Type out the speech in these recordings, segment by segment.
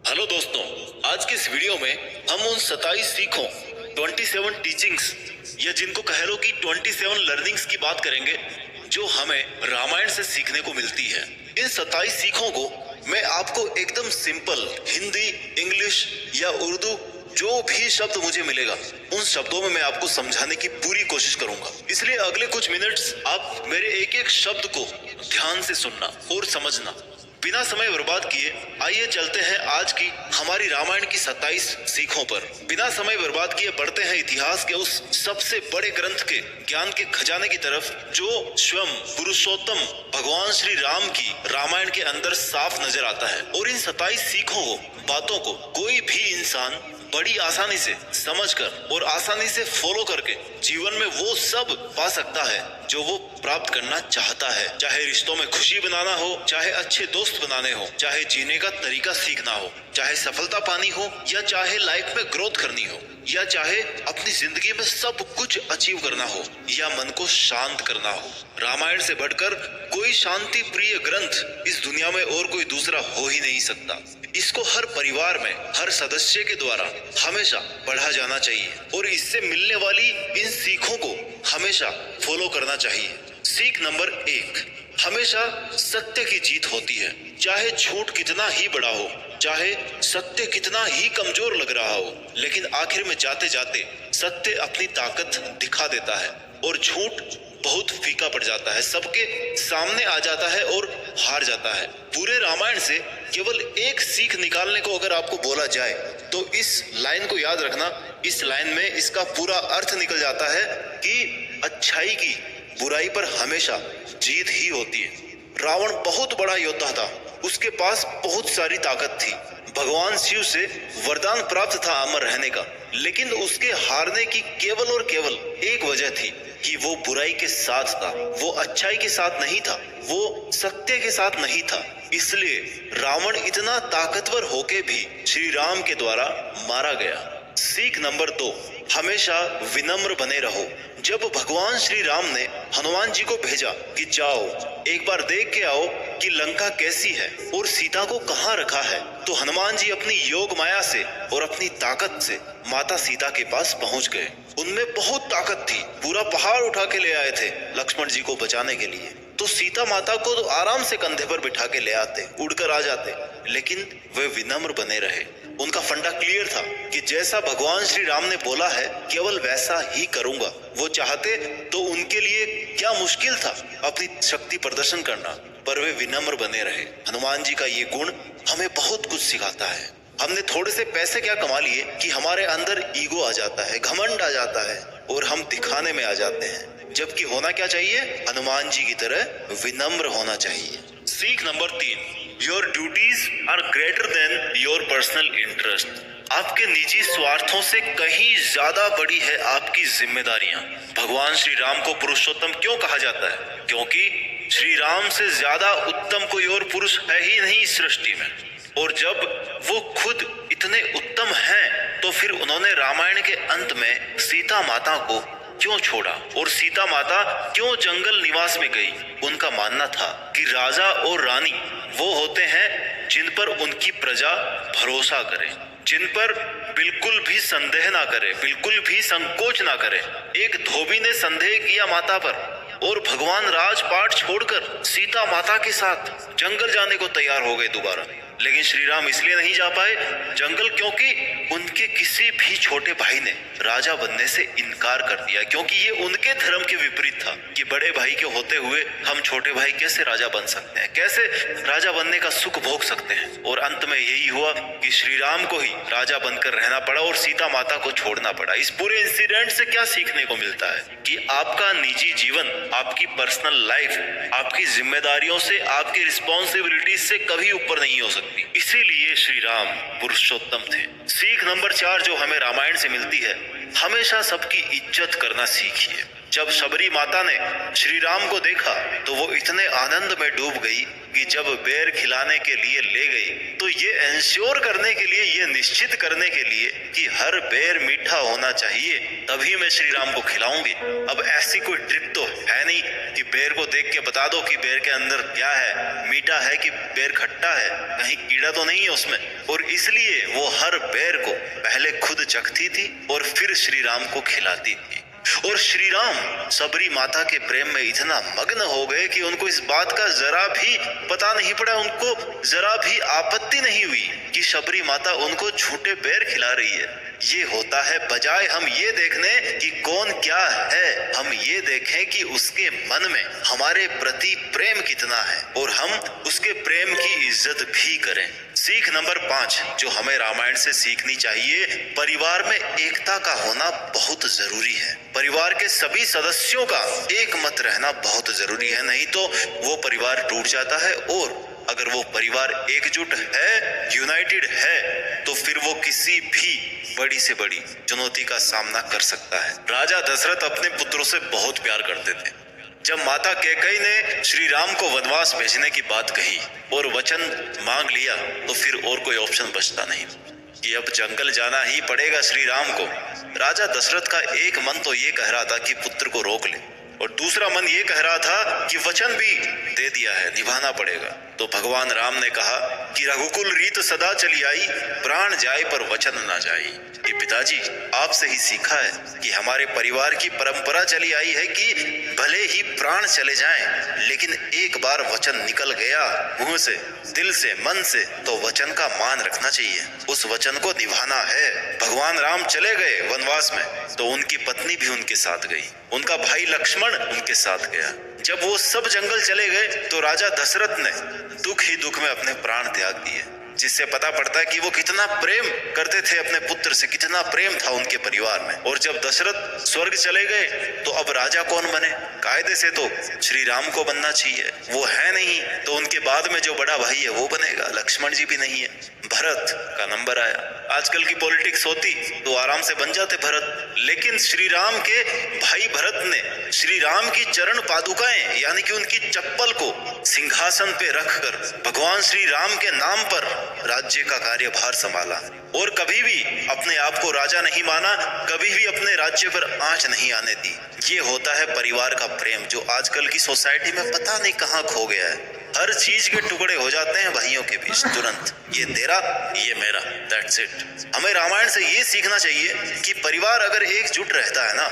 Hello दोस्तों, आज की इस वीडियो में हम उन 27 सीखों 27 टीचिंग्स या जिनको कह लो कि 27 लर्निंग्स की बात करेंगे जो हमें रामायण से सीखने को मिलती है। इन 27 सीखों को मैं आपको एकदम सिंपल हिंदी, इंग्लिश या उर्दू जो भी शब्द मुझे मिलेगा उन शब्दों में मैं आपको समझाने की पूरी कोशिश करूंगा। इसलिए अगले कुछ मिनट्स आप मेरे एक एक शब्द को ध्यान से सुनना और समझना। बिना समय बर्बाद किए आइए चलते हैं आज की हमारी रामायण की 27 सीखों पर। बिना समय बर्बाद किए बढ़ते हैं इतिहास के उस सबसे बड़े ग्रंथ के ज्ञान के खजाने की तरफ जो स्वयं पुरुषोत्तम भगवान श्री राम की रामायण के अंदर साफ नजर आता है। और इन 27 सीखों को, बातों को कोई भी इंसान बड़ी आसानी से समझकर और आसानी से फॉलो करके जीवन में वो सब पा सकता है जो वो प्राप्त करना चाहता है। चाहे रिश्तों में खुशी बनाना हो, चाहे अच्छे दोस्त बनाने हो, चाहे जीने का तरीका सीखना हो, चाहे सफलता पानी हो या चाहे लाइफ में ग्रोथ करनी हो, या चाहे अपनी जिंदगी में सब कुछ अचीव करना हो या मन को शांत करना हो। रामायण से बढ़कर कोई शांति प्रिय ग्रंथ इस दुनिया में और कोई दूसरा हो ही नहीं सकता। इसको हर परिवार में हर सदस्य के द्वारा हमेशा पढ़ा जाना चाहिए और इससे मिलने वाली इन सीखों को हमेशा फॉलो करना चाहिए। सीख नंबर 1, हमेशा सत्य की जीत होती है। चाहे झूठ कितना ही बड़ा हो, चाहे सत्य कितना ही कमजोर लग रहा हो, लेकिन आखिर में जाते जाते सत्य अपनी ताकत दिखा देता है और झूठ बहुत फीका पड़ जाता है, सबके सामने आ जाता है और हार जाता है। पूरे रामायण से केवल एक सीख निकालने को अगर आपको बोला जाए तो इस लाइन को याद रखना। इस लाइन में इसका पूरा अर्थ निकल जाता है कि अच्छाई की बुराई पर हमेशा जीत ही होती है। रावण बहुत बड़ा योद्धा था, उसके पास बहुत सारी ताकत थी, भगवान शिव से वरदान प्राप्त था अमर रहने का, लेकिन उसके हारने की केवल और केवल एक वजह थी कि वो बुराई के साथ था, वो अच्छाई के साथ नहीं था, वो सत्य के साथ नहीं था। इसलिए रावण इतना ताकतवर होके भी श्री राम के द्वारा मारा गया। सीख नंबर 2, हमेशा विनम्र बने रहो। जब भगवान श्री राम ने हनुमान जी को भेजा कि जाओ एक बार देख के आओ कि लंका कैसी है और सीता को कहाँ रखा है, तो हनुमान जी अपनी योग माया से और अपनी ताकत से माता सीता के पास पहुंच गए। उनमें बहुत ताकत थी, पूरा पहाड़ उठा के ले आए थे लक्ष्मण जी को बचाने के लिए। तो सीता माता को तो आराम से कंधे पर बिठा के ले आते, उड़कर आ जाते, लेकिन वे विनम्र बने रहे। उनका फंडा क्लियर था कि जैसा भगवान श्री राम ने बोला है केवल वैसा ही करूंगा। वो चाहते तो उनके लिए क्या मुश्किल था अपनी शक्ति प्रदर्शन करना, पर वे विनम्र बने रहे। हनुमान जी का ये गुण हमें बहुत कुछ सिखाता है। हमने थोड़े से पैसे क्या कमा लिए कि हमारे अंदर ईगो आ जाता है, घमंड आ जाता है और हम दिखाने में आ जाते हैं, जबकि होना क्या चाहिए, हनुमान जी की तरह विनम्र होना चाहिए। सीख नंबर 3, your duties are greater than your personal interest. आपके निजी स्वार्थों से कहीं ज्यादा बड़ी है आपकी जिम्मेदारियां। भगवान श्री राम को पुरुषोत्तम क्यों कहा जाता है? क्योंकि श्री राम से ज्यादा उत्तम कोई और पुरुष है ही नहीं इस सृष्टि में। और जब वो खुद इतने उत्तम हैं, तो फिर उन्होंने रामायण के अंत में सीता माता को क्यों छोड़ा और सीता माता क्यों जंगल निवास में गई? उनका मानना था कि राजा और रानी वो होते हैं जिन पर उनकी प्रजा भरोसा करे, जिन पर बिल्कुल भी संदेह ना करे, बिल्कुल भी संकोच ना करे। एक धोबी ने संदेह किया माता पर और भगवान राजपाट छोड़कर सीता माता के साथ जंगल जाने को तैयार हो गए दोबारा। लेकिन श्री राम इसलिए नहीं जा पाए जंगल क्योंकि उनके किसी भी छोटे भाई ने राजा बनने से इनकार कर दिया, क्योंकि ये उनके धर्म के विपरीत था कि बड़े भाई के होते हुए हम छोटे भाई कैसे राजा बन सकते हैं, कैसे राजा बनने का सुख भोग सकते हैं। और अंत में यही हुआ कि श्री राम को ही राजा बनकर रहना पड़ा और सीता माता को छोड़ना पड़ा। इस पूरे इंसिडेंट से क्या सीखने को मिलता है कि आपका निजी जीवन, आपकी पर्सनल लाइफ आपकी जिम्मेदारियों से, आपकी रिस्पॉन्सिबिलिटीज से कभी ऊपर नहीं हो सकती। इसीलिए श्री राम पुरुषोत्तम थे। सीख नंबर 4 जो हमें रामायण से मिलती है हमेशा सबकी इज्जत करना सीखिए। जब शबरी माता ने श्री राम को देखा तो वो इतने आनंद में डूब गई कि जब बेर खिलाने के लिए ले गई तो ये इंश्योर करने के लिए, ये निश्चित करने के लिए कि हर बेर मीठा होना चाहिए तभी मैं श्री राम को खिलाऊंगी। अब ऐसी कोई ट्रिक तो है नहीं कि बेर को देख के बता दो कि बेर के अंदर क्या है, मीठा है कि बेर खट्टा है, कहीं कीड़ा तो नहीं है उसमें। और इसलिए वो हर बेर को पहले खुद चखती थी और फिर श्री राम को खिलाती थी। और श्री राम शबरी माता के प्रेम में इतना मग्न हो गए कि उनको इस बात का जरा भी पता नहीं पड़ा, उनको जरा भी आपत्ति नहीं हुई कि शबरी माता उनको झूठे बेर खिला रही है। ये होता है बजाय हम ये देखने कि कौन क्या है, हम ये देखें कि उसके मन में हमारे प्रति प्रेम कितना है और हम उसके प्रेम की इज्जत भी करें। सीख नंबर 5 जो हमें रामायण से सीखनी चाहिए, परिवार में एकता का होना बहुत जरूरी है। परिवार के सभी सदस्यों का एक मत रहना बहुत जरूरी है, नहीं तो वो परिवार टूट जाता है। और अगर वो परिवार एकजुट है, यूनाइटेड है, तो फिर वो किसी भी बड़ी से बड़ी चुनौती का सामना कर सकता है। राजा दशरथ अपने पुत्रों से बहुत प्यार करते थे। जब माता कैकेयी ने श्री राम को वनवास भेजने की बात कही और वचन मांग लिया तो फिर और कोई ऑप्शन बचता नहीं कि अब जंगल जाना ही पड़ेगा श्री राम को। राजा दशरथ का एक मन तो ये कह रहा था कि पुत्र को रोक ले, और दूसरा मन ये कह रहा था कि वचन भी दे दिया है, निभाना पड़ेगा। तो भगवान राम ने कहा कि रघुकुल रीत सदा चली आई, प्राण जाए पर वचन ना जाए। कि पिताजी आपसे ही सीखा है कि हमारे परिवार की परंपरा चली आई है कि भले ही प्राण चले जाएं, लेकिन एक बार वचन निकल गया मुंह से, दिल से, मन से, तो वचन का मान रखना चाहिए, उस वचन को निभाना है। भगवान राम चले गए वनवास में तो उनकी पत्नी भी उनके साथ गई, उनका भाई लक्ष्मण उनके साथ गया। जब वो सब जंगल चले गए तो राजा दशरथ ने दुख ही दुख में अपने प्राण त्याग दिए, जिससे पता पड़ता है कि वो कितना प्रेम करते थे अपने पुत्र से, कितना प्रेम था उनके परिवार में। और जब दशरथ स्वर्ग चले गए तो अब राजा कौन बने? कायदे से तो श्री राम को बनना चाहिए, वो है नहीं, तो उनके बाद में जो बड़ा भाई है वो बनेगा। लक्ष्मण जी भी नहीं है, भरत का नंबर आया। आजकल की पॉलिटिक्स होती तो आराम से बन जाते भरत, लेकिन श्री राम के भाई भरत ने श्री राम की चरण पादुकाएं यानी कि उनकी चप्पल को सिंहासन पे रखकर भगवान श्री राम के नाम पर राज्य का कार्यभार संभाला और कभी भी अपने आप को राजा नहीं माना, कभी भी अपने राज्य पर आंच नहीं आने दी। ये होता है परिवार का प्रेम, जो आजकल की सोसाइटी में पता नहीं कहाँ खो गया है। हर चीज के टुकड़े हो जाते हैं भाइयों के बीच तुरंत, ये तेरा ये मेरा, दैट्स इट। हमें रामायण से ये सीखना चाहिए कि परिवार अगर एकजुट रहता है ना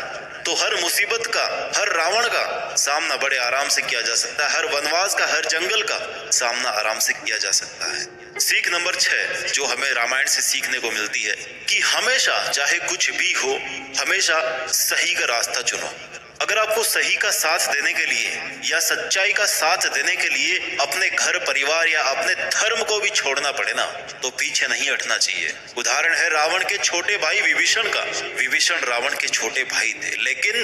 तो हर मुसीबत का, हर रावण का सामना बड़े आराम से किया जा सकता है, हर वनवास का, हर जंगल का सामना आराम से किया जा सकता है। सीख नंबर 6 जो हमें रामायण से सीखने को मिलती है कि हमेशा चाहे कुछ भी हो, हमेशा सही का रास्ता चुनो। अगर आपको सही का साथ देने के लिए या सच्चाई का साथ देने के लिए अपने घर परिवार या अपने धर्म को भी छोड़ना पड़े ना, तो पीछे नहीं हटना चाहिए। उदाहरण है रावण के छोटे भाई विभीषण का। विभीषण रावण के छोटे भाई थे, लेकिन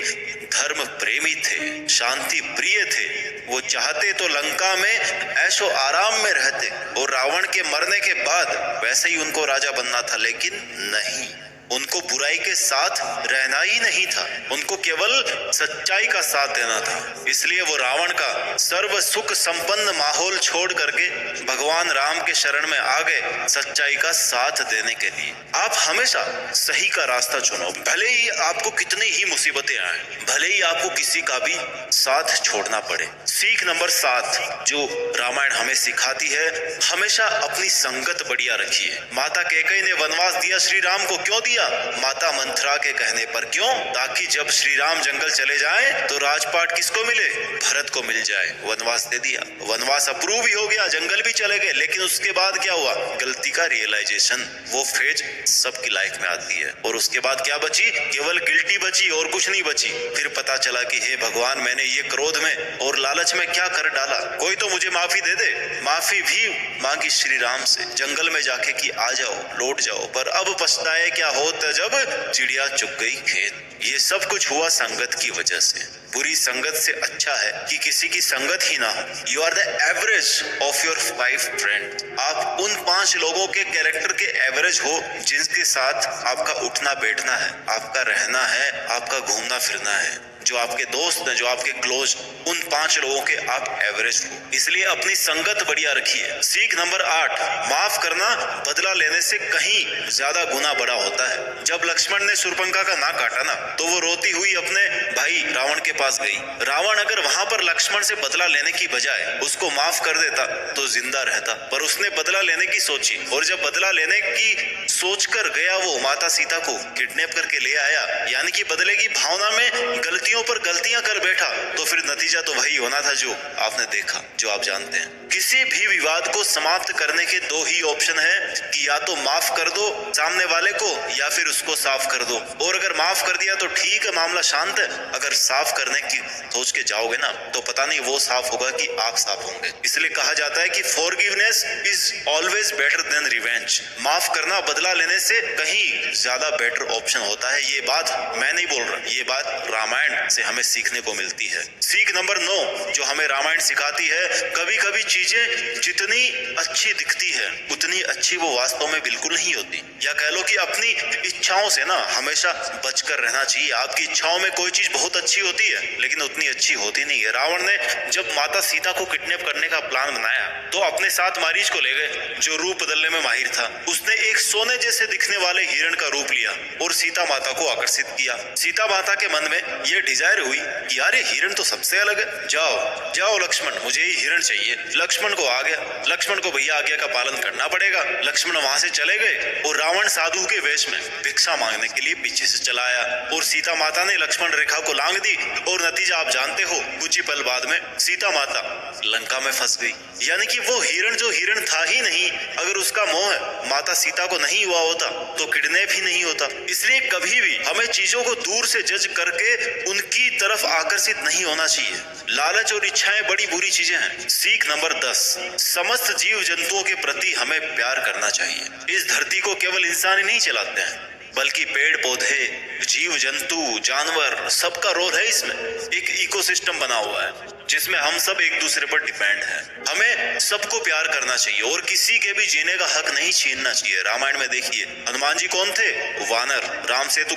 धर्म प्रेमी थे, शांति प्रिय थे। वो चाहते तो लंका में ऐशो आराम में रहते और रावण के मरने के बाद वैसे ही उनको राजा बनना था, लेकिन नहीं, उनको बुराई के साथ रहना ही नहीं था, उनको केवल सच्चाई का साथ देना था। इसलिए वो रावण का सर्व सुख संपन्न माहौल छोड़ करके भगवान राम के शरण में आ गए सच्चाई का साथ देने के लिए। आप हमेशा सही का रास्ता चुनो, भले ही आपको कितनी ही मुसीबतें आए, भले ही आपको किसी का भी साथ छोड़ना पड़े। सीख नंबर 7 जो रामायण हमें सिखाती है, हमेशा अपनी संगत बढ़िया रखिए। माता कैकेयी ने वनवास दिया श्री राम को, क्यों दिया? माता मंथरा के कहने पर। क्यों? ताकि जब श्री राम जंगल चले जाएं तो राजपाट किसको मिले? भरत को मिल जाए। वनवास दे दिया, वनवास अप्रूव भी हो गया, जंगल भी चले गए, लेकिन उसके बाद क्या हुआ? गलती का रियलाइजेशन, वो फेज सबकी लाइफ में आती है। और उसके बाद क्या बची? केवल गिल्टी बची और कुछ नहीं बची। फिर पता चला कि हे भगवान, मैंने ये क्रोध में और लालच में क्या कर डाला, कोई तो मुझे माफी दे दे। माफी भी मांगी श्री राम से जंगल में जाके कि आ जाओ, लौट जाओ, पर अब पछताए क्या हो होता जब चिड़िया चुग गई खेत। ये सब कुछ हुआ संगत की वजह से। बुरी संगत से अच्छा है कि किसी की संगत ही ना हो। You are the average of your 5 friend. आप उन 5 लोगों के कैरेक्टर के एवरेज हो जिनके साथ आपका उठना बैठना है, आपका रहना है, आपका घूमना फिरना है। जो आपके दोस्त हैं, जो आपके क्लोज, उन 5 लोगों के आप एवरेज हो। इसलिए अपनी संगत बढ़िया रखिए। सीख नंबर 8, माफ करना बदला लेने से कहीं ज्यादा गुना बड़ा होता है। जब लक्ष्मण ने शूर्पणखा का नाक काटा ना, तो वो रोती हुई अपने भाई रावण के पास गई। रावण अगर वहां पर लक्ष्मण से बदला लेने की बजाय उसको माफ कर देता तो जिंदा रहता, पर उसने बदला लेने की सोची, और जब बदला लेने की सोचकर गया वो माता सीता को किडनैप करके ले आया, यानी कि बदले की भावना में गलतियों पर गलतियां कर बैठा, तो फिर नतीजा तो वही होना था जो आपने देखा, जो आप जानते हैं। किसी भी विवाद को समाप्त करने के 2 ही ऑप्शन है कि या तो माफ कर दो सामने वाले को, या फिर उसको साफ कर दो। और अगर माफ कर दिया तो ठीक है, मामला शांत है। अगर साफ करने की सोच के जाओगे ना, तो पता नहीं वो साफ होगा कि आप साफ होंगे। इसलिए कहा जाता है कि forgiveness is always better than revenge. माफ करना बदला लेने से कहीं ज्यादा बेटर ऑप्शन होता है। ये बात मैं नहीं बोल रहा, ये बात रामायण से हमें सीखने को मिलती है। सीख नंबर 9 जो हमें रामायण सिखाती है, कभी कभी चीजें जितनी अच्छी दिखती है उतनी अच्छी वो वास्तव में बिल्कुल नहीं होती। या कह लो कि अपनी इच्छाओं से ना हमेशा बचकर रहना चाहिए। आपकी इच्छाओं में कोई चीज बहुत अच्छी होती है लेकिन उतनी अच्छी होती नहीं है। रावण ने जब माता सीता को किडनैप करने का प्लान बनाया तो अपने साथ मारीच को ले गए, जो रूप बदलने में माहिर था। उसने एक सोने जैसे दिखने वाले हिरण का रूप लिया और सीता माता को आकर्षित किया। सीता माता के मन में यह डिजायर हुई कि यार ये हिरण तो सबसे अलग है, जाओ जाओ लक्ष्मण, मुझे ही हिरण चाहिए। लक्ष्मण को आ गया, लक्ष्मण को भैया आज्ञा का पालन करना पड़ेगा। लक्ष्मण वहां से चले गए और रावण साधु के वेश में भिक्षा मांगने के लिए पीछे से चला आया, और सीता माता ने लक्ष्मण रेखा को लांग दी, और नतीजा आप जानते हो, कुछ ही पल बाद में सीता माता लंका में फंस गई। यानी कि वो हिरण जो हिरण था ही नहीं, अगर उसका मोह माता सीता को नहीं हुआ होता तो किडनैप ही नहीं होता। इसलिए कभी भी हमें चीजों को दूर से जज करके उनकी तरफ आकर्षित नहीं होना चाहिए। लालच और इच्छाएं बड़ी बुरी चीजें हैं। सीख नंबर 10, समस्त जीव जंतुओं के प्रति हमें प्यार करना चाहिए। इस धरती को केवल इंसान ही नहीं चलाते हैं, बल्कि पेड़ पौधे, जीव जंतु, जानवर, सबका रोल है इसमें। एक इकोसिस्टम बना हुआ है जिसमें हम सब एक दूसरे पर डिपेंड हैं। हमें सबको प्यार करना चाहिए और किसी के भी जीने का हक नहीं छीनना चाहिए। रामायण में देखिए, हनुमान जी कौन थे? वानर। राम सेतु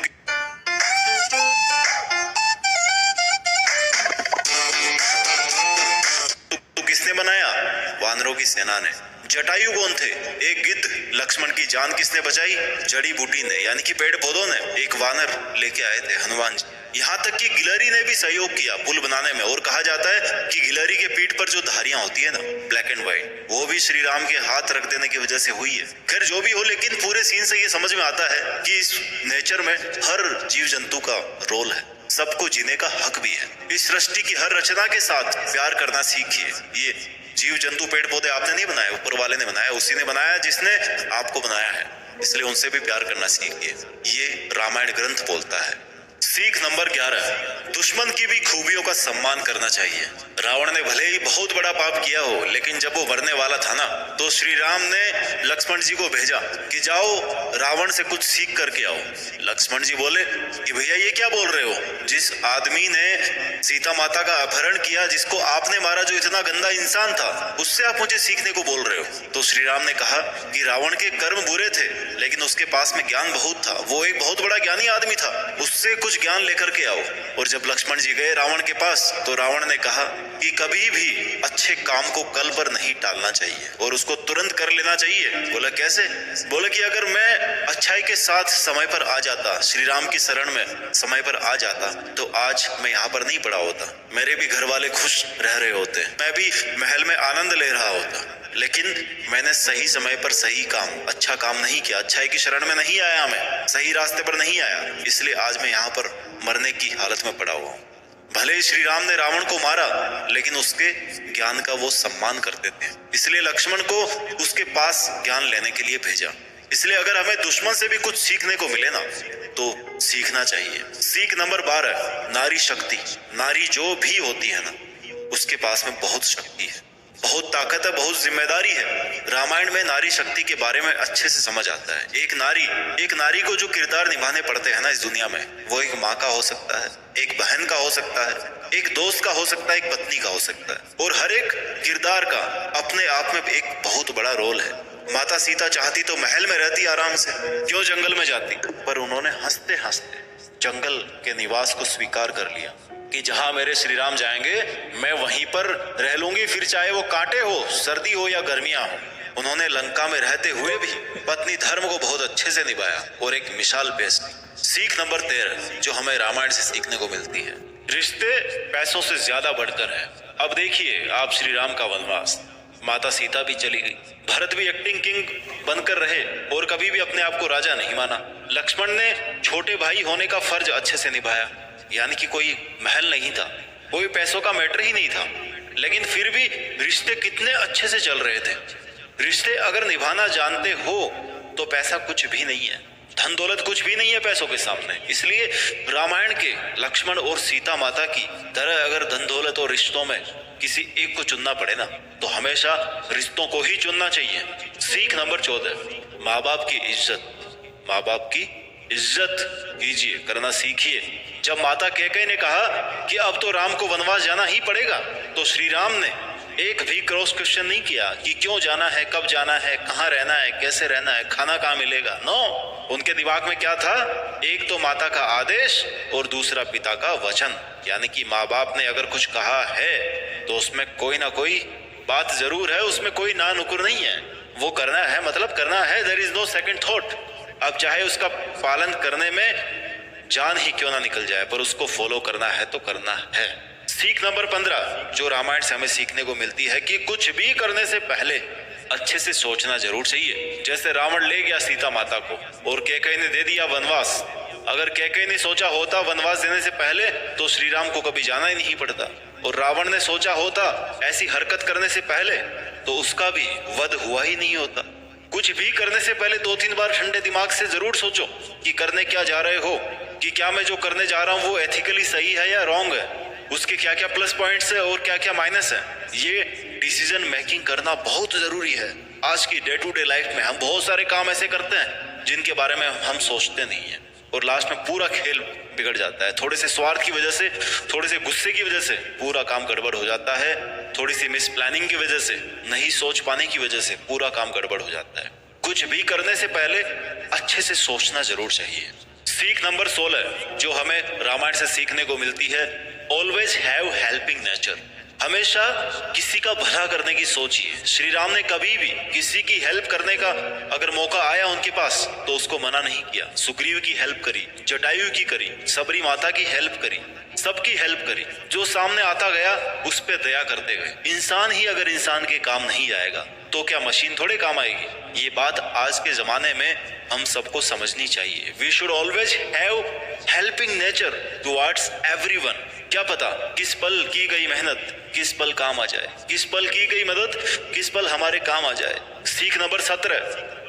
किसने बनाया? वानरों की सेना ने। जटायु कौन थे? एक गिद्ध। लक्ष्मण की जान किसने बचाई? जड़ी बूटी ने, यानी कि पेड़ पौधों ने। एक वानर लेके आए थे हनुमान जी। यहाँ तक कि गिलहरी ने भी सहयोग किया पुल बनाने में, और कहा जाता है कि गिलहरी के पीठ पर जो धारियां होती है ना, ब्लैक एंड व्हाइट, वो भी श्री राम के हाथ रख देने की वजह से हुई है। खैर जो भी हो, लेकिन पूरे सीन से ये समझ में आता है कि इस नेचर में हर जीव जंतु का रोल है, सबको जीने का हक भी है। इस सृष्टि की हर रचना के साथ प्यार करना सीखिए। ये जीव जंतु पेड़ पौधे आपने नहीं बनाए, ऊपर वाले ने बनाया, उसी ने बनाया जिसने आपको बनाया है, इसलिए उनसे भी प्यार करना सीखिए। ये रामायण ग्रंथ बोलता है। सीख नंबर 11, दुश्मन की भी खूबियों का सम्मान करना चाहिए। रावण ने भले ही बहुत बड़ा पाप किया हो, लेकिन जब वो मरने वाला था ना, तो श्री राम ने लक्ष्मण जी को भेजा कि जाओ रावण से कुछ सीख करके आओ। लक्ष्मण जी बोले कि भैया ये क्या बोल रहे हो? जिस आदमी ने सीता माता का अपहरण किया, जिसको आपने मारा, जो इतना गंदा इंसान था, उससे आप मुझे सीखने को बोल रहे हो? तो श्री राम ने कहा कि रावण के कर्म बुरे थे लेकिन उसके पास में ज्ञान बहुत था, वो एक बहुत बड़ा ज्ञानी आदमी था, उससे कुछ ज्ञान लेकर के आओ। और जब लक्ष्मण जी गए रावण के पास, तो रावण ने कहा कि कभी भी अच्छे काम को कल पर नहीं टालना चाहिए और उसको तुरंत कर लेना चाहिए। बोला कैसे? बोले कि अगर मैं अच्छाई के साथ समय पर आ जाता, श्री राम की शरण में समय पर आ जाता, तो आज मैं यहाँ पर नहीं पड़ा होता, मेरे भी घर वाले खुश रह रहे होते, मैं भी महल में आनंद ले रहा होता। लेकिन मैंने सही समय पर सही काम, अच्छा काम नहीं किया, अच्छाई की शरण में नहीं आया, मैं सही रास्ते पर नहीं आया, इसलिए आज मैं यहाँ पर मरने की हालत में पड़ा हुआ हूँ। भले ही श्री राम ने रावण को मारा, लेकिन उसके ज्ञान का वो सम्मान करते थे, इसलिए लक्ष्मण को उसके पास ज्ञान लेने के लिए भेजा। इसलिए अगर हमें दुश्मन से भी कुछ सीखने को मिले ना, तो सीखना चाहिए। सीख नंबर 12, नारी शक्ति। नारी जो भी होती है ना, उसके पास में बहुत शक्ति है। बहुत ताकत है, बहुत जिम्मेदारी है। रामायण में नारी शक्ति के बारे में अच्छे से समझ आता है। एक नारी को जो किरदार निभाने पड़ते हैं ना इस दुनिया में, वो एक माँ का हो सकता है, एक बहन का हो सकता है, एक दोस्त का हो सकता है, एक पत्नी का हो सकता है। और हर एक किरदार का अपने आप में एक बहुत बड़ा रोल है। माता सीता चाहती तो महल में रहती आराम से, क्यों जंगल में जाती? पर उन्होंने हंसते हंसते जंगल के निवास को स्वीकार कर लिया कि जहां मेरे श्री राम जाएंगे मैं वहीं पर रह लूंगी, फिर चाहे वो कांटे हो, सर्दी हो या गर्मियां हो। उन्होंने लंका में रहते हुए भी पत्नी धर्म को बहुत अच्छे से निभाया और एक मिसाल पेश की। सीख नंबर 13 जो हमें रामायण से सीखने को मिलती है, रिश्ते पैसों से ज्यादा बढ़कर है। अब देखिए आप श्री राम का वनवास, माता सीता भी चली गई, भरत भी एक्टिंग किंग बनकर रहे और कभी भी अपने आप को राजा नहीं माना। लक्ष्मण ने छोटे भाई होने का फर्ज अच्छे से निभाया, यानी कि कोई महल नहीं था, कोई पैसों का मैटर ही नहीं था, लेकिन फिर भी रिश्ते कितने अच्छे से चल रहे थे। रिश्ते अगर निभाना जानते हो तो पैसा कुछ भी नहीं है, धन दौलत कुछ भी नहीं है पैसों के सामने। इसलिए रामायण के लक्ष्मण और सीता माता की तरह अगर धन दौलत और रिश्तों में किसी एक को चुनना पड़े ना, तो हमेशा रिश्तों को ही चुनना चाहिए। सीख नंबर 14 माँ बाप की इज्जत। माँ बाप की इज्जत कीजिए, करना सीखिए। जब माता कैकेयी ने कहा कि अब तो राम को वनवास जाना ही पड़ेगा, तो श्री राम ने एक भी क्रॉस क्वेश्चन नहीं किया कि क्यों जाना है, कब जाना है, कहाँ रहना है, कैसे रहना है, खाना कहाँ मिलेगा। नो, उनके दिमाग में क्या था? एक तो माता का आदेश और दूसरा पिता का वचन, यानी कि माँ बाप ने अगर कुछ कहा है तो उसमें कोई ना कोई बात जरूर है, उसमें कोई ना नुकुर नहीं है। वो करना है मतलब करना है, there is no second thought. अब चाहे उसका पालन करने में जान ही क्यों ना निकल जाए, पर उसको फॉलो करना है तो करना है। सीख नंबर 15 जो रामायण से हमें सीखने को मिलती है कि कुछ भी करने से पहले अच्छे से सोचना जरूर चाहिए। जैसे रावण ले गया सीता माता को और कैकेयी ने दे दिया वनवास। अगर कैकेयी ने सोचा होता वनवास देने से पहले तो श्री राम को कभी जाना ही नहीं पड़ता, और रावण ने सोचा होता ऐसी हरकत करने से पहले तो उसका भी वध हुआ ही नहीं होता। कुछ भी करने से पहले 2-3 बार ठंडे दिमाग से जरूर सोचो कि करने क्या जा रहे हो, कि क्या मैं जो करने जा रहा हूँ वो एथिकली सही है या रॉन्ग है, उसके क्या क्या प्लस पॉइंट्स है और क्या क्या माइनस है। ये डिसीजन मेकिंग करना बहुत जरूरी है। आज की डे टू डे लाइफ में हम बहुत सारे काम ऐसे करते हैं जिनके बारे में हम सोचते नहीं है, और लास्ट में पूरा खेल बिगड़ जाता है। थोड़े से स्वार्थ की वजह से, थोड़े से गुस्से की वजह से पूरा काम गड़बड़ हो जाता है। थोड़ी सी मिस प्लानिंग की वजह से, नहीं सोच पाने की वजह से पूरा काम गड़बड़ हो जाता है। कुछ भी करने से पहले अच्छे से सोचना जरूर चाहिए। सीख नंबर 16 जो हमें रामायण से सीखने को मिलती है, ऑलवेज हैव हेल्पिंग नेचर। हमेशा किसी का भला करने की सोचिए। श्री राम ने कभी भी किसी की हेल्प करने का अगर मौका आया उनके पास तो उसको मना नहीं किया। सुग्रीव की हेल्प करी, जटायु की करी, सबरी माता की हेल्प करी, सबकी हेल्प करी। जो सामने आता गया उस पे दया करते गए। इंसान ही अगर इंसान के काम नहीं आएगा तो क्या मशीन थोड़े काम आएगी? ये बात आज के जमाने में हम सबको समझनी चाहिए। We should always have helping nature towards everyone. क्या पता किस पल की गई मेहनत किस पल काम आ जाए, किस पल की गई मदद किस पल हमारे काम आ जाए। सीख नंबर 17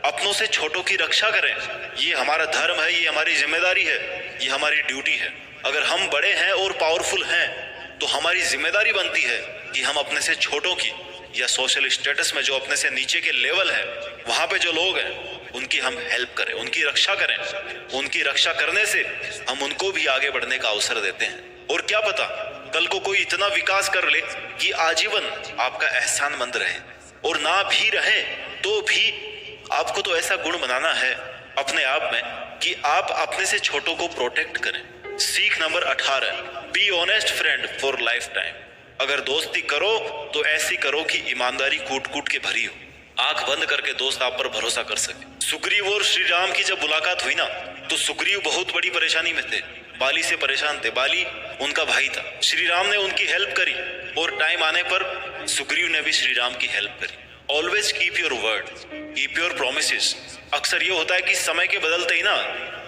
अपनों से छोटों की रक्षा करें। ये हमारा धर्म है, ये हमारी जिम्मेदारी है, ये हमारी ड्यूटी है। अगर हम बड़े हैं और पावरफुल हैं तो हमारी जिम्मेदारी बनती है कि हम अपने से छोटों की या सोशल स्टेटस में जो अपने से नीचे के लेवल है वहां पे जो लोग हैं उनकी हम हेल्प करें, उनकी रक्षा करें। उनकी रक्षा करने से हम उनको भी आगे बढ़ने का अवसर देते हैं। और क्या पता कल को कोई इतना विकास कर ले कि आजीवन आपका एहसानमंद रहे, और ना भी रहे तो भी आपको तो ऐसा गुण बनाना है अपने आप में कि आप अपने से छोटों को प्रोटेक्ट करें। सीख number 18 be honest friend for life time. अगर दोस्ती करो तो ऐसी करो कि ईमानदारी कूट कूट के भरी हो, आंख बंद करके दोस्त आप पर भरोसा कर सके। सुग्रीव और श्री राम की जब मुलाकात हुई ना तो सुग्रीव बहुत बड़ी परेशानी में थे, बाली से परेशान थे। बाली उनका भाई था। श्री राम ने उनकी हेल्प करी और टाइम आने पर सुग्रीव ने भी श्री राम की हेल्प करी। Always keep your word, keep your promises. अक्सर ये होता है कि समय के बदलते ही ना,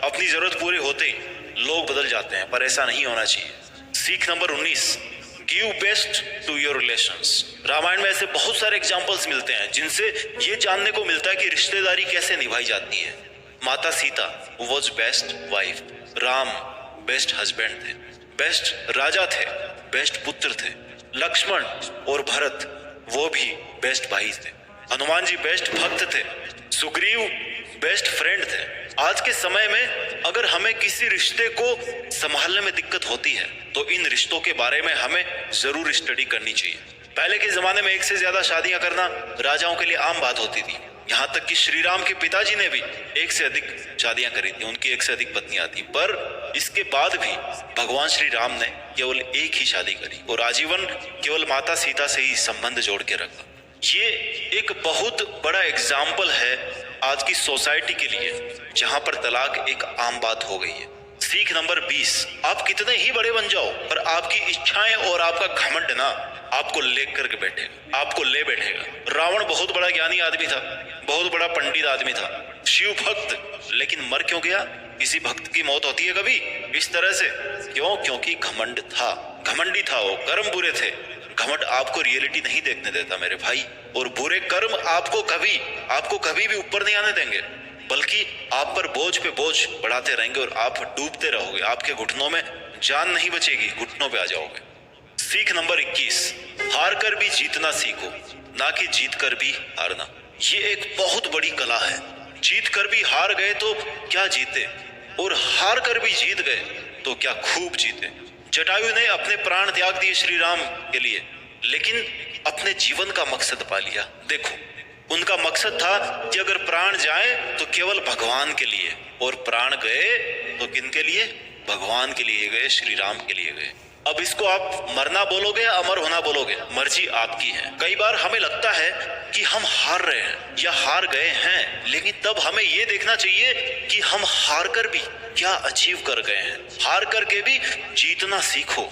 अपनी जरूरत पूरी होते ही लोग बदल जाते हैं, पर ऐसा नहीं होना चाहिए। सीख नंबर 19 give best to your relations. Ramayana में ऐसे बहुत सारे एग्जाम्पल्स मिलते हैं जिनसे ये जानने को मिलता है कि रिश्तेदारी कैसे निभाई जाती है। माता Sita was best wife, Ram best husband थे, बेस्ट राजा थे, बेस्ट पुत्र थे। लक्ष्मण और भरत वो भी बेस्ट भाई थे। हनुमान जी बेस्ट भक्त थे। सुग्रीव बेस्ट फ्रेंड थे। आज के समय में अगर हमें किसी रिश्ते को संभालने में दिक्कत होती है तो इन रिश्तों के बारे में हमें जरूर स्टडी करनी चाहिए। पहले के जमाने में एक से ज्यादा शादियां करना राजाओं के लिए आम बात होती थी। यहाँ तक कि श्री राम के पिताजी ने भी एक से अधिक शादियां करी थी, उनकी एक से अधिक पत्नियां थी। पर इसके बाद भी भगवान श्री राम ने केवल एक ही शादी करी और आजीवन केवल माता सीता से ही संबंध जोड़ के रखा। ये एक बहुत बड़ा एग्जाम्पल है आज की सोसाइटी के लिए, जहां पर तलाक एक आम बात हो गई है। सीख नंबर 20, आप कितने ही बड़े बन जाओ पर आपकी इच्छाएं और आपका घमंड ना आपको ले करके बैठेगा, आपको ले बैठेगा। रावण बहुत बड़ा ज्ञानी आदमी था, बहुत बड़ा पंडित आदमी था, शिव भक्त, लेकिन मर क्यों गया? किसी भक्त की मौत होती है कभी इस तरह से? क्यों? क्योंकि घमंड था, घमंडी था वो, कर्म बुरे थे। घमंड आपको रियलिटी नहीं देखने देता मेरे भाई, और बुरे कर्म आपको कभी भी ऊपर नहीं आने देंगे, बल्कि आप पर बोझ पे बोझ बढ़ाते रहेंगे और आप डूबते रहोगे। आपके घुटनों में जान नहीं बचेगी, घुटनों पे आ जाओगे। सीख नंबर 21, हार कर भी जीतना सीखो, ना कि जीत कर भी हारना। ये एक बहुत बड़ी कला है। जीत कर भी हार गए तो क्या जीते, और हार कर भी जीत गए तो क्या खूब जीते। जटायु ने अपने प्राण त्याग दिए श्री राम के लिए, लेकिन अपने जीवन का मकसद पा लिया। देखो, उनका मकसद था कि अगर प्राण जाए तो केवल भगवान के लिए, और प्राण गए तो किनके लिए? भगवान के लिए गए, श्री राम के लिए गए। अब इसको आप मरना बोलोगे या अमर होना बोलोगे, मर्जी आपकी है। कई बार हमें लगता है कि हम हार रहे हैं या हार गए हैं, लेकिन तब हमें ये देखना चाहिए कि हम हार कर भी क्या अचीव कर गए हैं। हार करके भी जीतना सीखो।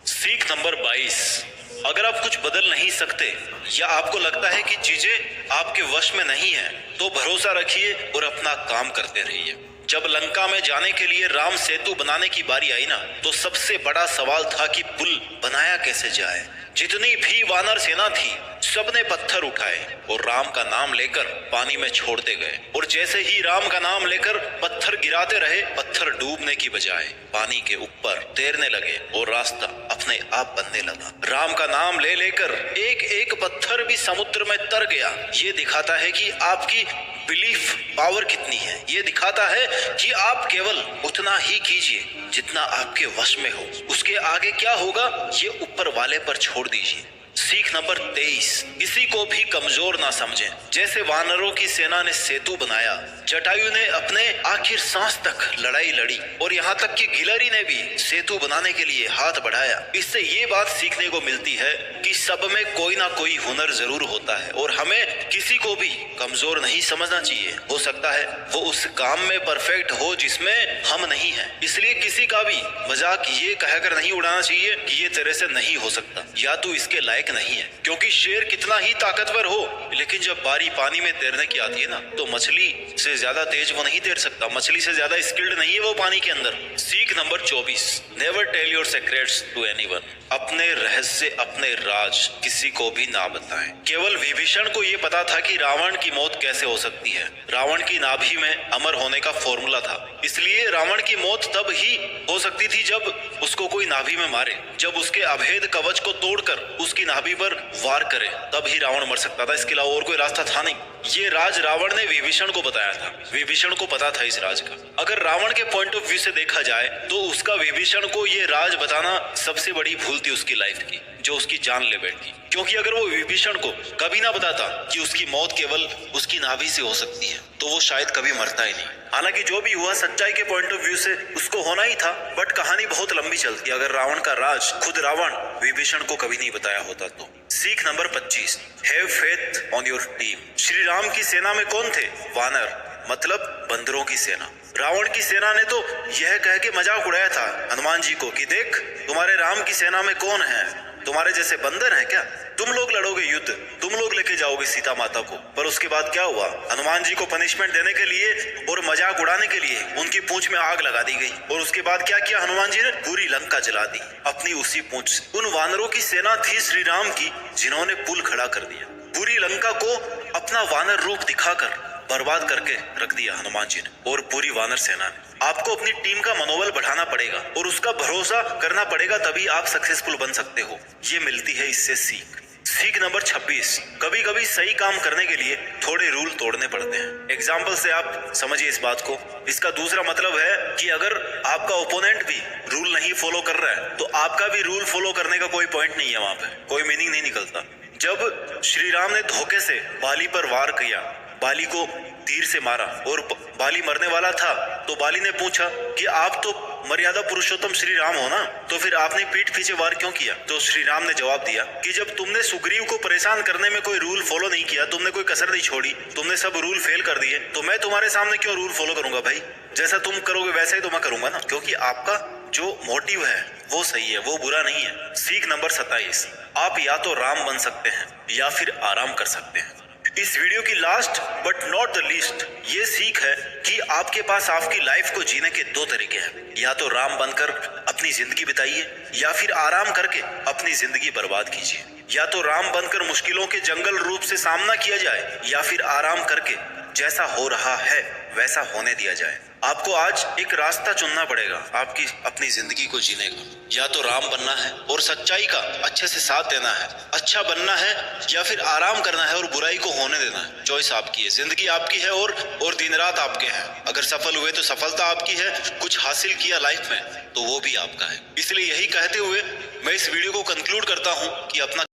सीख नंबर 22, अगर आप कुछ बदल नहीं सकते या आपको लगता है कि चीजें आपके वश में नहीं है तो भरोसा रखिए और अपना काम करते रहिए। जब लंका में जाने के लिए राम सेतु बनाने की बारी आई ना, तो सबसे बड़ा सवाल था कि पुल बनाया कैसे जाए। जितनी भी वानर सेना थी सबने पत्थर उठाए और राम का नाम लेकर पानी में छोड़ते गए, और जैसे ही राम का नाम लेकर पत्थर गिराते रहे, पत्थर डूबने की बजाय पानी के ऊपर तैरने लगे और रास्ता अपने आप बनने लगा। राम का नाम ले लेकर एक एक पत्थर भी समुद्र में तर गया। ये दिखाता है कि आपकी बिलीफ पावर कितनी है। ये दिखाता है कि आप केवल उतना ही कीजिए जितना आपके वश में हो, उसके आगे क्या होगा ये ऊपर वाले पर छोड़ दीजिए। सीख नंबर 23, किसी को भी कमजोर ना समझें। जैसे वानरों की सेना ने सेतु बनाया, जटायु ने अपने आखिर सांस तक लड़ाई लड़ी, और यहाँ तक कि गिलहरी ने भी सेतु बनाने के लिए हाथ बढ़ाया। इससे ये बात सीखने को मिलती है कि सब में कोई ना कोई हुनर जरूर होता है और हमें किसी को भी कमजोर नहीं समझना चाहिए। हो सकता है वो उस काम में परफेक्ट हो जिसमें हम नहीं है, इसलिए किसी का भी मजाक ये कहकर नहीं उड़ाना चाहिए कि ये तेरे से नहीं हो सकता या तू इसके लायक नहीं है। क्योंकि शेर कितना ही ताकतवर हो, लेकिन जब बारी पानी में तैरने की आती है ना, तो मछली से ज्यादा तेज वो नहीं तैर सकता, मछली से ज्यादा स्किल्ड नहीं है वो पानी के अंदर। सीख नंबर 24, never tell your secrets to anyone. अपने रहस्य, अपने राज किसी को भी ना बताएं। केवल विभीषण को ये पता था कि रावण की मौत कैसे हो सकती है। रावण की नाभि में अमर होने का फॉर्मूला था, इसलिए रावण की मौत तब ही हो सकती थी जब उसको कोई नाभि में मारे, जब उसके अभेद कवच को तोड़कर उसकी नाभि पर वार करे, तब ही रावण मर सकता था। इसके अलावा और कोई रास्ता था नहीं। ये राज रावण ने विभीषण को बताया था, विभीषण को पता था इस राज का। अगर रावण के पॉइंट ऑफ व्यू से देखा जाए तो उसका विभीषण को ये राज बताना सबसे बड़ी भूल थी उसकी लाइफ की, जो उसकी जान ले बैठी। क्योंकि अगर वो विभीषण को कभी ना बताता कि उसकी मौत केवल उसकी नाभि से हो सकती है, तो वो शायद कभी मरता ही नहीं। हालांकि जो भी हुआ सच्चाई के पॉइंट ऑफ व्यू से उसको होना ही था, बट कहानी बहुत लंबी चलती अगर रावण का राज खुद रावण विभीषण को कभी नहीं बताया होता तो। सीख number 25, have faith on your team. Shri Ram की सेना में कौन थे? वानर, मतलब बंदरों की सेना। रावण की सेना ने तो यह कह के मजाक उड़ाया था हनुमान जी को कि देख, तुम्हारे राम की सेना में कौन है? तुम्हारे जैसे बंदर हैं क्या? तुम लोग लड़ोगे युद्ध, तुम लोग लेके जाओगे सीता माता को। पर उसके बाद क्या हुआ? हनुमान जी को पनिशमेंट देने के लिए और मजाक उड़ाने के लिए उनकी पूंछ में आग लगा दी गई, और उसके बाद क्या किया हनुमान जी ने? पूरी लंका जला दी अपनी उसी पूंछ से। उन वानरों की सेना थी श्री राम की, जिन्होंने पुल खड़ा कर दिया। पूरी लंका को अपना वानर रूप दिखाकर बर्बाद करके रख दिया हनुमान जी ने और पूरी वानर सेना ने। आपको अपनी टीम का मनोबल बढ़ाना पड़ेगा और उसका भरोसा करना पड़ेगा, तभी आप सक्सेसफुल बन सकते हो। ये मिलती है इससे सीख। सीख नंबर 26, कभी कभी सही काम करने के लिए थोड़े रूल तोड़ने पड़ते हैं। एग्जाम्पल से आप समझिए इस बात को। इसका दूसरा मतलब है कि अगर आपका ओपोनेंट भी रूल नहीं फॉलो कर रहा है तो आपका भी रूल फॉलो करने का कोई पॉइंट नहीं है, वहां पे कोई मीनिंग नहीं निकलता। जब श्री राम ने धोखे से बाली पर वार किया, बाली को तीर से मारा और बाली मरने वाला था, तो बाली ने पूछा कि आप तो मर्यादा पुरुषोत्तम श्री राम हो ना, तो फिर आपने पीठ पीछे वार क्यों किया? तो श्री राम ने जवाब दिया कि जब तुमने सुग्रीव को परेशान करने में कोई रूल फॉलो नहीं किया, तुमने कोई कसर नहीं छोड़ी, तुमने सब रूल फेल कर दिए, तो मैं तुम्हारे सामने क्यों रूल फॉलो करूंगा भाई? जैसा तुम करोगे वैसा ही तो मैं करूंगा ना, क्योंकि आपका जो मोटिव है वो सही है, वो बुरा नहीं है। सीख नंबर 27, आप या तो राम बन सकते हैं या फिर आराम कर सकते हैं। इस वीडियो की last but not the least ये सीख है कि आपके पास आपकी लाइफ को जीने के दो तरीके हैं। या तो राम बनकर अपनी जिंदगी बिताइए या फिर आराम करके अपनी जिंदगी बर्बाद कीजिए। या तो राम बनकर मुश्किलों के जंगल रूप से सामना किया जाए या फिर आराम करके जैसा हो रहा है वैसा होने दिया जाए। आपको आज एक रास्ता चुनना पड़ेगा आपकी अपनी जिंदगी को जीने का। या तो राम बनना है और सच्चाई का अच्छे से साथ देना है, अच्छा बनना है, या फिर आराम करना है और बुराई को होने देना है। चॉइस आपकी है, जिंदगी आपकी है और दिन रात आपके हैं। अगर सफल हुए तो सफलता आपकी है, कुछ हासिल किया लाइफ में तो वो भी आपका है। इसलिए यही कहते हुए मैं इस वीडियो को कंक्लूड करता हूँ कि अपना